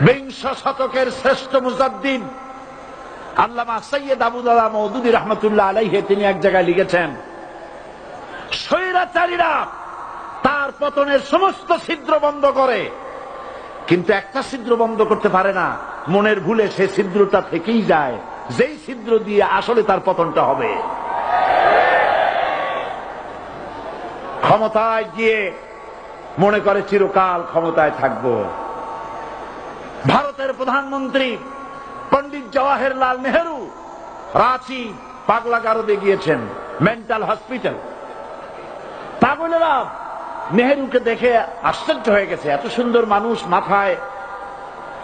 বিংশ শতকের শ্রেষ্ঠ মুজাদ্দিদ আল্লামা সৈয়দ আবু দাদা মওদুদী রহমতুল্লাহ আলাইহি তিনি এক জায়গায় লিখেছেন, স্বৈরাচারীরা তার পতনের সমস্ত ছিদ্র বন্ধ করে, কিন্তু একটা ছিদ্র বন্ধ করতে পারে না, মনের ভুলে সে ছিদ্রটা থেকেই যায়, যেই ছিদ্র দিয়ে আসলে তার পতনটা হবে। ক্ষমতায় গিয়ে মনে করে চিরকাল ক্ষমতায় থাকবো। ভারতের প্রধানমন্ত্রী পণ্ডিত জওয়াহরলাল নেহেরু রাঁচি পাগলাগারদে গিয়েছেন, মেন্টাল হসপিটাল। পাগলেরা নেহেরুকে দেখে আশ্চর্য হয়ে গেছে, এত সুন্দর মানুষ, মাথায়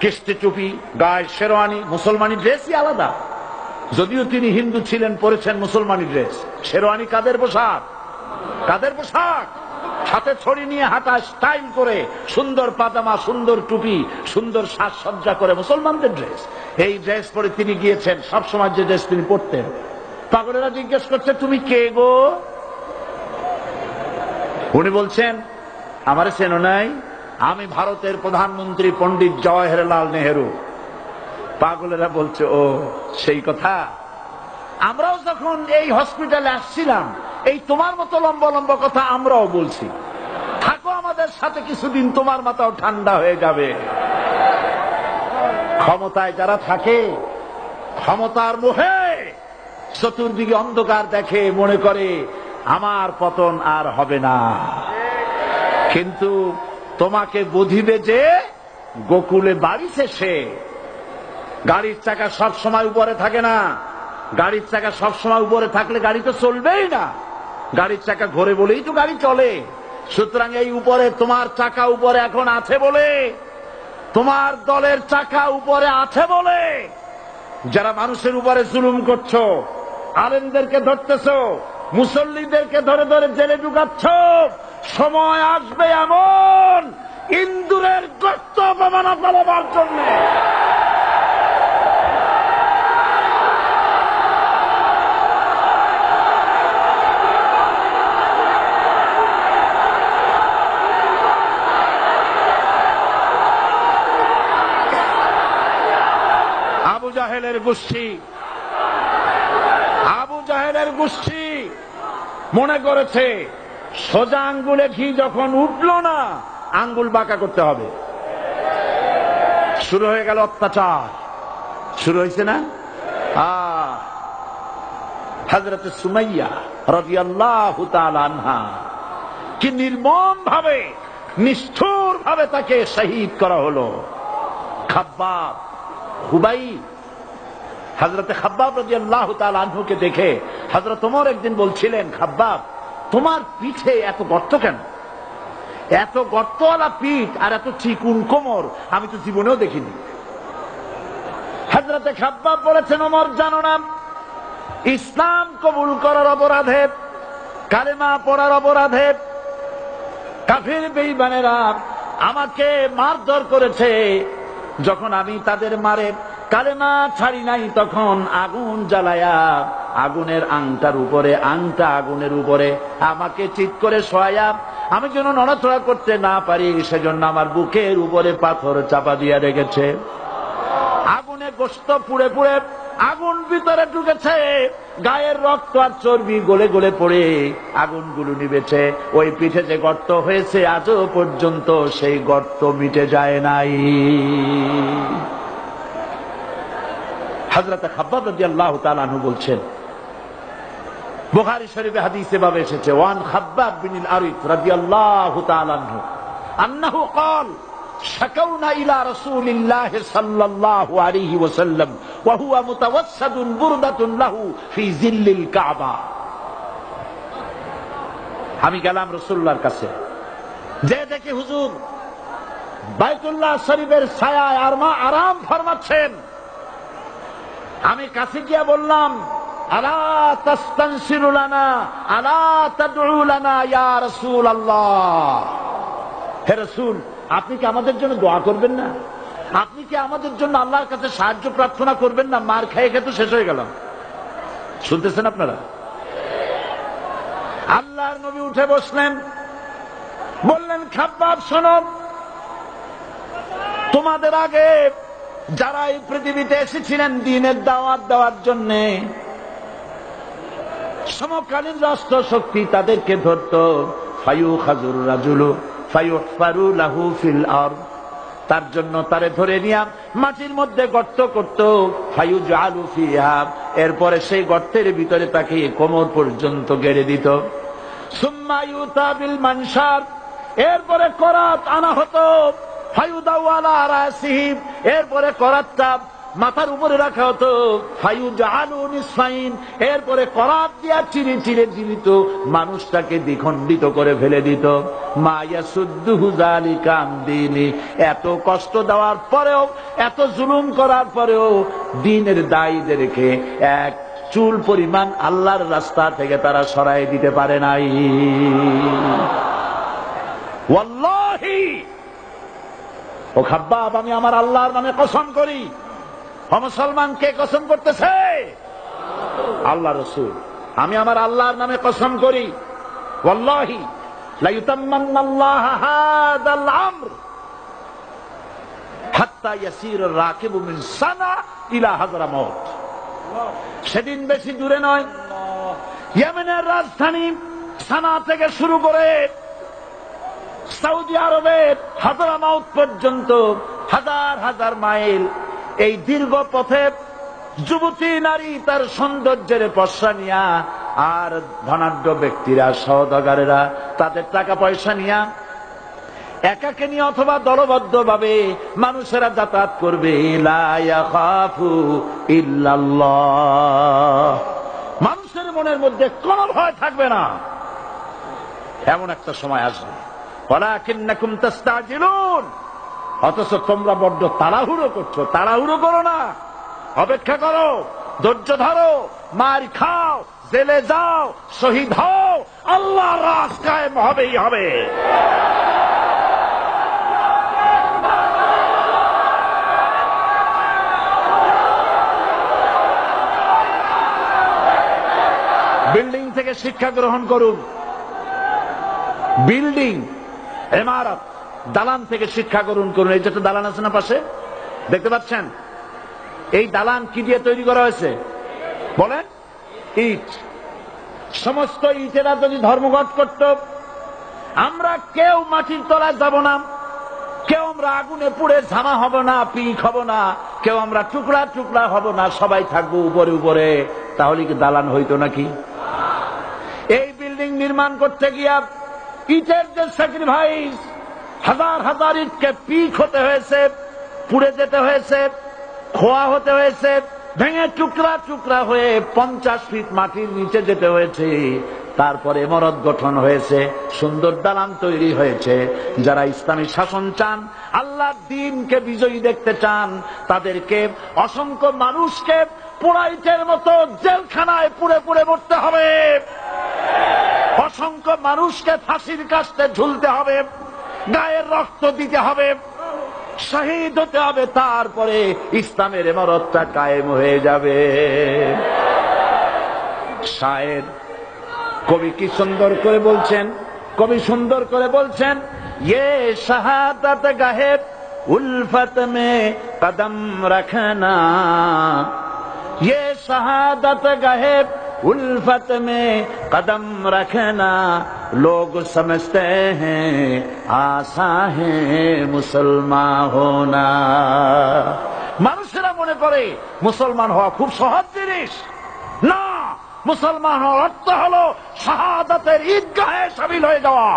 কিস্তি টুপি, গায়ে শেরওয়ানি, মুসলমানি ড্রেসই আলাদা, যদিও তিনি হিন্দু ছিলেন, পরেছেন মুসলমানি ড্রেস। শেরওয়ানি কাদের পোশাক? কাদের পোশাক? হাতে ছড়ি নিয়ে হাঁটা স্টাইল করে, সুন্দর পাজামা, সুন্দর টুপি, সুন্দর সাজসজ্জা করে, মুসলমানদের ড্রেস। এই ড্রেস পরে তিনি গিয়েছেন, সবসময় যে ড্রেস তিনি পরতেন। পাগলেরা জিজ্ঞেস করছে, তুমি কে গো? উনি বলছেন, আমারে চেনো নাই? আমি ভারতের প্রধানমন্ত্রী পণ্ডিত জওয়াহরলাল নেহেরু। পাগলেরা বলছে, ও সেই কথা। আমরাও যখন এই হসপিটালে আসছিলাম, এই তোমার মতো লম্বা লম্বা কথা আমরাও বলছি, থাকো আমাদের সাথে কিছুদিন, তোমার মাথাও ঠান্ডা হয়ে যাবে। ক্ষমতায় যারা থাকে, ক্ষমতার মোহে চতুর্দিকে অন্ধকার দেখে, মনে করে আমার পতন আর হবে না। কিন্তু তোমাকে বুঝিবে যে গোকুলে বাড়ি শেষে। গাড়ির চাকা সব সময় উপরে থাকে না, গাড়ির চাকা সব সময় উপরে থাকলে গাড়ি তো চলবেই না। গাড়ির চাকা ঘোরে বলেই তো গাড়ি চলে। সুতরাং এই উপরে তোমার চাকা উপরে এখন আছে বলে, তোমার দলের চাকা উপরে আছে বলে যারা মানুষের উপরে জুলুম করছো, আলেমদেরকে ধরতেছো, মুসল্লিদেরকে ধরে ধরে জেলে ঢুকাচ্ছ, সময় আসবে এমন ইন্দুরের গর্ত অপমানা ফেলাবার জন্য। আবু জাহেলের গোষ্ঠী মনে করেছে সোজা আঙ্গুলে ঘি যখন উঠল না, আঙ্গুল বাঁকা করতে হবে। শুরু হয়ে গেল অত্যাচার, শুরু হয়েছে না? হযরত সুমাইয়া রাদিয়াল্লাহু তাআলা আনহা কি নির্মম ভাবে, নিষ্ঠুর ভাবে তাকে শহীদ করা হলো। খাব্বাব, খুবাইব, হযরত খাব্বাব রাদিয়াল্লাহু তাআলা আনহুকে দেখে হযরত ওমর একদিন বলছিলেন, খাব্বাব তোমার পিঠে এত গর্ত কেন? এত গর্তওয়ালা পিঠ আর এত চিকুন কোমর আমি তো জীবনেও দেখিনি। হযরত খাব্বাব বলেছেন, ওমর জানো না, ইসলাম কবুল করার অপরাধে, কালেমা পড়ার অপরাধে কাফির বেঈমানেরা আমাকে মারধর করেছে। যখন আমি তাদের মারে কালেমা ছাড়ি নাই, তখন আগুন জ্বালায়া আগুনের আংটার উপরে, আংটা আগুনের উপরে আমাকে চিৎ করে শোয়ায়া, আমি যেন নড়াচড়া করতে না পারি সেজন্য আমার বুকের উপরে পাথর চাপা দিয়ে রেখেছে। আগুনে গোশত পুড়ে পুড়ে আগুন ভিতরে ঢুকেছে, গায়ের রক্ত আর চর্বি গলে গলে পড়ে আগুনগুলো নিবেছে। ওই পিঠে যে গর্ত হয়েছে আজও পর্যন্ত সেই গর্ত মিটে যায় নাই। হযরত খাব্বাব রাদিয়াল্লাহু তাআলা আনহু বলছেন, বুখারী শরীফে হাদিসে ভাবে এসেছে, ওয়ান খাব্বাব বিন আরিত রাদিয়াল্লাহু তাআলা আনহু আন্নাহু ক্বাল শাকাউনা ইলা রাসূলিল্লাহ সাল্লাল্লাহু আলাইহি ওয়াসাল্লাম ওয়া হুয়া মুতাওয়াসসাদুন বুরদাতুন লাহু ফি জিল্লিল কাবা। আমি গেলাম রাসূলুল্লাহর কাছে, যে দেখি হুজুর বাইতুল্লাহ শরীফের ছায়ায় আরাম ফরমাচ্ছেন। আমি কাছে গিয়া বললাম, আলা তাস্তানসিরু লানা আলা তাদউ লানা ইয়া রাসূলুল্লাহ, হে রাসূল আপনি কি আমাদের জন্য দোয়া করবেন না? আপনি কি আমাদের জন্য আল্লাহর কাছে সাহায্য প্রার্থনা করবেন না? মার খেয়ে খেয়ে তো শেষ হয়ে গেল। শুনতেছেন আপনারা? আল্লাহর নবী উঠে বসলেন, বললেন, খাব্বাব শোনো, তোমাদের আগে যারা এই পৃথিবীতে এসেছিলেন দ্বীনের দাওয়াত দেওয়ার জন্য, সমকালীন রাষ্ট্র শক্তি তাদেরকে ধরত, ফায়ুখাজুর রাজুলু ফায়ুহফারু লাহু ফিল আরদ, তার জন্য তারে ধরে নিয়া মাটির মধ্যে গর্ত করত, ফায়ুজআলু ফিহা, এরপরে সেই গর্তের ভিতরে তাকে কোমর পর্যন্ত গেড়ে দিত। সুম্মা ইউতা বিল মানশার, এরপরে করাত আনা হতো, ফায়ুদাউ আলা রাসিহি, এরপরে করাতটা মাথার উপরে রাখা হতো, ফায়ুজআলু নিসফাইন, এরপরে করাত দিয়া চিরে চিরে দিত, মানুষটাকে দ্বিখণ্ডিত করে ফেলে দিত। মা ইয়াসুদ্দুহু যালিকা আন দীনি, এত কষ্ট দেওয়ার পরেও, এত জুলুম করার পরেও দ্বীনের দায়ীদেরকে এক চুল পরিমাণ আল্লাহর রাস্তা থেকে তারা সরাই দিতে পারে নাই। ওয়াল্লাহি, ও খাব্বাব, আমি আমার আল্লাহর নামে কসম করি। মুসলমান কে কসম করতেছে? আল্লাহ রাসূল। আমি আমার আল্লাহর নামে কসম করি, ওয়াল্লাহি লা ইউতাম্মান্নাল্লাহু হাদাল আমর হাত্তা ইয়াসির রাকিবু মিন সানা ইলা হাযরামাউত। সেদিন বেশি দূরে নয়, ইয়েমেনের রাজধানী সানা থেকে শুরু করে সৌদি আরবের হাযরামাউত পর্যন্ত হাজার হাজার মাইল, এই দীর্ঘ পথে যুবতী নারী তার সৌন্দর্যের পশ্চা নিয়া, আর ধনাঢ্য ব্যক্তিরা, সওদাগরেরা তাদের টাকা পয়সা নিয়া একাকে নিয়ে অথবা দলবদ্ধ ভাবে মানুষেরা যাতায়াত করবে। লা ইয়াখাফু ইল্লাল্লাহ, মানুষের মনের মধ্যে কোনো ভয় থাকবে না। এমন একটা সময় আসবে, ওয়ালাকিন্নাকুম তাস্তাজিলুন, অথচ তোমরা বড্ড তাড়াহুড়ো করছো। তাড়াহুড়ো করো না, অপেক্ষা করো, ধৈর্য ধরো, মার খাও, জেলে যাও, শহীদ হও, আল্লাহর রাজ কায়েম হবেই হবে। বিল্ডিং থেকে শিক্ষা গ্রহণ করুন, বিল্ডিং, ইমারত, দালান থেকে শিক্ষা গ্রহণ করুন। এই যে একটা দালান আছে না পাশে, দেখতে পাচ্ছেন? এই দালান কি দিয়ে তৈরি করা হয়েছে বলেন? ইট। সমস্ত ইটেরা যদি ধর্মঘট করত, আমরা কেউ মাটির তলায় যাব না, কেউ আমরা আগুনে পুড়ে ঝামা হব না, পিক হব না, কেউ আমরা টুকরা টুকরা হব না, সবাই থাকবো উপরে উপরে, তাহলে কি দালান হইতো নাকি? এই বিল্ডিং নির্মাণ করতে গিয়া ইটের যে স্যাক্রিফাইস, হাজার হাজার ইটকে পিক হতে হয়েছে, পুড়ে যেতে হয়েছে, খোয়া হতে হয়েছে, ভেঙে টুকরা টুকরা হয়ে 50 ফিট মাটির নিচে যেতে হয়েছে, তারপরে ইমারত গঠন হয়েছে, সুন্দর দালান তৈরি হয়েছে। যারা ইসলামী শাসন চান, আল্লাহর দ্বীনকে বিজয়ী দেখতে চান, তাদেরকে অসংখ্য মানুষকে পোড়াইটের মতো জেলখানায় পুড়ে পুড়ে মরতে হবে, অসংখ্য মানুষকে ফাঁসির কাস্তে ঝুলতে হবে, গায়ের রক্ত দিতে হবে, শহীদ হতে হবে, তারপরে ইসলামের ইমারতটা কায়েম হয়ে যাবে। শায়ের, কবি কি সুন্দর করে বলছেন, কবি সুন্দর করে বলছেন, ये शहादत गाहे उल्फत में कदम रखना, ये शहादत गाहे उल्फत में कदम रखना, लोग समझते हैं आसा है मुसलमान होना। মানুষেরা মনে করে মুসলমান হওয়া খুব সহজ জিনিস। না, মুসলমান হওয়ার অর্থ হলো শাহাদাতের ঈদগাহে শামিল হয়ে যাওয়া।